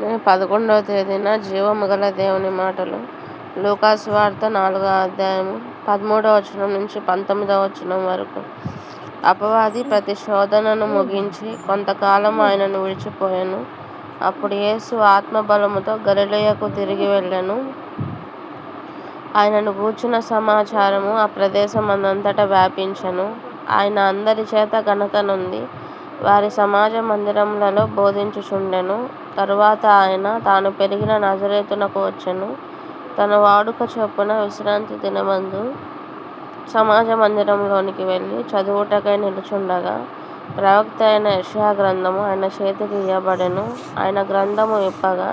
మే 11వ తేదీన జీవము గల దేవుని మాటలు. లూకాసు వార్త 4వ అధ్యాయము 13వ వచనం నుంచి 19వ వచనం వరకు. అపవాది ప్రతి శోధనను ముగించి కొంతకాలం ఆయనను విడిచిపోయెను. అప్పుడు యేసు ఆత్మబలముతో గలిలయకు తిరిగి వెళ్ళెను. ఆయనను గూర్చిన సమాచారము ఆ ప్రదేశమందంతటా వ్యాపించెను. ఆయన అందరి చేత ఘనత నొంది వారి సమాజ మందిరములలో బోధించుచుండెను. తరువాత ఆయన తాను పెరిగిన నజరేతునకు వచ్చెను. తన వాడుక చొప్పున విశ్రాంతి దినమందు సమాజ మందిరములోనికి వెళ్ళి చదువుటకై నిలుచుండగా, ప్రవక్త అయిన యెషయా గ్రంథము ఆయన చేతికి ఇయ్యబడెను. ఆయన గ్రంథము విప్పగా,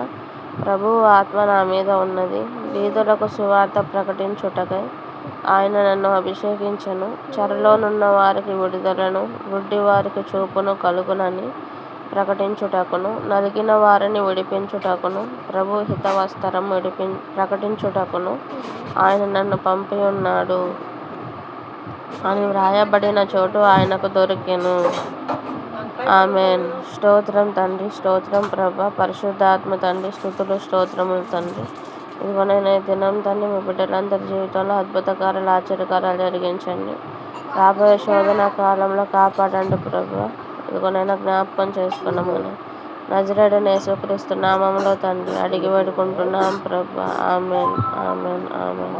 ప్రభువు ఆత్మ నా మీద ఉన్నది, బీదలకు సువార్త ప్రకటించుటకై ఆయన నన్ను అభిషేకించెను. చెరలోనున్న వారికి విడుదలను, గుడ్డివారికి చూపును కలుగునని ప్రకటించుటకును, నలిగిన వారిని విడిపించుటకును, ప్రభు హితవత్సరము ప్రకటించుటకును ఆయన నన్ను పంపియున్నాడు అని వ్రాయబడిన చోటు ఆయనకు దొరికెను. ఆమేన్. స్తోత్రం తండ్రి, స్తోత్రం ప్రభా, పరిశుద్ధాత్మ తండ్రి, స్తుతులు స్తోత్రములు తండ్రి. ఇదిగోనైనా ఈ దినం తండ్రి మీ బిడ్డలందరి జీవితంలో అద్భుత కార్యాలు, ఆశ్చర్యకార్యాలు జరిగించండి. రాబోయే శోధన కాలంలో కాపాడండి ప్రభా. ఇదిగోనైనా జ్ఞాపకం చేసుకున్నామని నజరేయుడైన యేసుక్రీస్తు నామములో తండ్రి అడిగి వేడుకుంటున్నాం ప్రభా. ఆమేన్, ఆమేన్, ఆమేన్.